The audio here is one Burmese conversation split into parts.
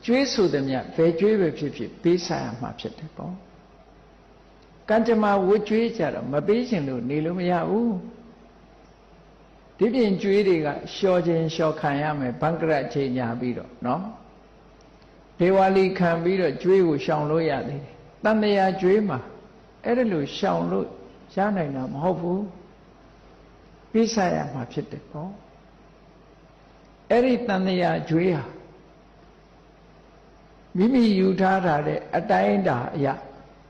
ကျွေးဆိုသည်မြတ်ဘယ်ကျွေးပဲဖြစ်ဖြစ်ပေးဆိုင်ရမှာဖြစ်တယ်ပေါ့ကံကြမ္မာဝတ်ကျွေးကြတော့မပေးခြင်းလို့နေလို့မရဘူးဒီပြင်ကျွေးတွေကလျှော်ခြင်းလျှော်ခံရမယ်ဘင်္ဂရချိန်ညာပြီးတော့နော်ဒေဝါလီခံပြီးတော့ကျွေးကိုရှောင်လို့ရသေးတယ်တန်မြာကျွေးမှာအဲ့ဒါလို့ရှောင်လို့ရနိုင်တာမဟုတ်ဘူးပေးဆိုင်ရမှာဖြစ်တယ်ပေါ့အဲ့ဒီတန်မြာကျွေးဟာမိမိယူထားတာတဲ့အတိုင်းအတာအရာ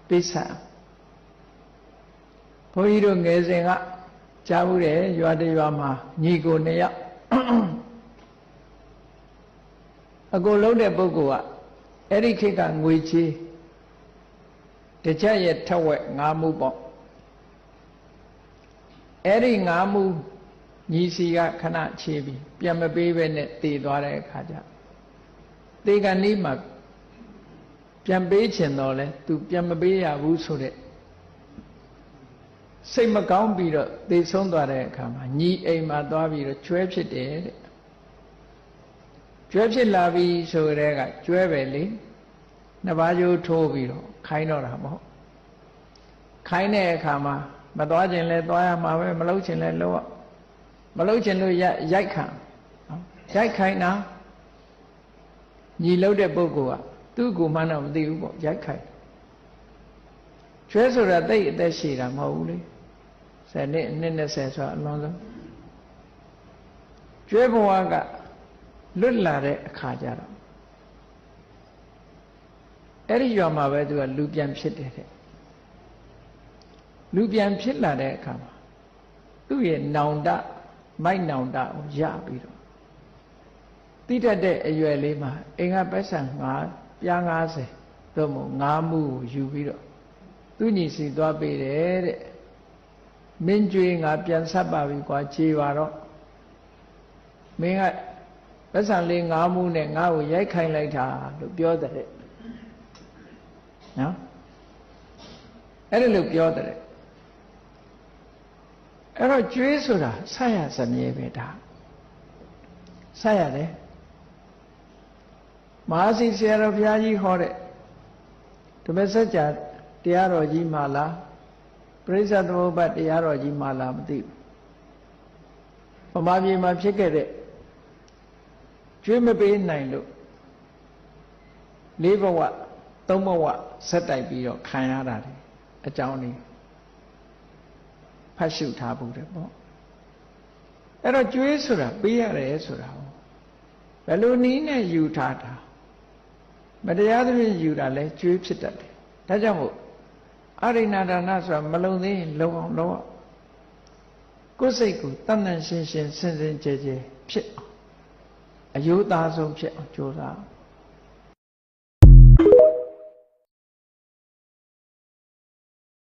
ပေးဆိုင်ဘုန်းကြီးတို့ငယ်စဉ်ကကြားဘူးတယ်ရွာတရွာမှာညီကို2ယောက်အကိုလုံးတဲ့ပုဂ္ဂိုလ်ကအဲ့ဒီခေတ်ကငွေချေးတစ်ချက်ရဲ့ထက်ဝက်5မှုပေါ့အဲ့ဒီ5မှုညီစီကခဏချေးပြီးပြန်မပေးပဲနဲ့တည်သွားတဲ့အခါကျတေကနီးမှာပြန်ပေးချင်တော့လဲသူပြန်မပေးရဘူးဆိုတဲ့စိတ်မကောင်းပြီးတော့သေဆုံးသွားတဲ့အခါမှာညီအိမ်မှာသွားပြီးတော့ကျွဲဖြစ်တယ်တဲ့ကျွဲဖြစ်လာပြီဆိုတဲ့ကကျွဲပဲလေနှစ်ပါးကြိုးထိုးပြီးတော့ခိုင်းတော့တာမဟုတ်ခိုင်းတဲ့အခါမှာမသွားခြင်းလဲသွားရမှာပဲမလုပ်ခြင်းလဲလုပ်ရမလုပ်ခြင်းလို့ရိုက်ခံရိုက်ခိုင်းတာညီလုပ်တဲ့ပုဂ္ဂိုလ်ကသူ့ကိုမှန်းတော့မသိဘူးပေါ့ရိုက်ခိုင်းကျွဲဆိုတာတိတ်အသက်ရှည်တာမဟုတ်ဘူးလေ10နှစ်20ဆိုတာအလွန်ဆုံးကျွဲဘဝကလွတ်လာတဲ့အခါကျတော့အဲ့ဒီရွာမှာပဲသူကလူပြန်ဖြစ်တယ်တဲ့လူပြန်ဖြစ်လာတဲ့အခါမှာသူ့ရဲ့နောင်တမိုက်နောင်တကိုရပြီးတော့တိတတ်တဲ့အရွယ်လေးမှာအိမ်ကပတ်စံ5ပြား90သို့မဟုတ်5မှုကိုယူပြီးတော့သူညီစီသွားပေးတယ်တဲ့မင်းကျွေးငါပြန်ဆက်ပါပြီကွာခြေပါတော့မင်းကပတ်စံလေး5မှုနဲ့ငါ့ကိုရိုက်ခိုင်းလိုက်တာလို့ပြောတဲ့နော်အဲ့ဒါလို့ပြောတဲ့အဲ့တော့ကျွေးဆိုတာဆက်ရစမြဲပဲဒါဆက်ရတယ်မဟာစီဆရာတော်ဘုရားကြီးဟောတဲ့ဓမ္မစကြာတရားတော်ကြီးမှလားပရိစ္ဆေသမုပ္ပါဒ်တရားတော်ကြီးမှလားမသိဘူးဗမာပြည်မှာဖြစ်ခဲ့တဲ့ကျွေးမပေးနိုင်လို့4 ဘဝ3 ဘဝဆက်တိုက်ပြီးတော့ခံရတာလေအကြောင်းလေးဖတ်ရှုထားဖို့တယ်ပေါ့အဲ့တော့ကျွေးဆိုတာပေးရတယ်ဆိုတာဘယ်လိုနည်းနဲ့ယူထားတာမတရားသဖြင့်ယူတာလဲကျွေးဖြစ်တတ်တယ်ဒါကြောင့်မို့အရိဏဒါနဆိုတာမလုံသေးရင်လုံအောင်လုပ်ကိုယ်စိတ်ကိုတန်တန်ရှင်းရှင်းစင်စင်ကြဲကြဲဖြစ်အောင်အယုသားဆုံးဖြစ်အောင်ကြိုးစား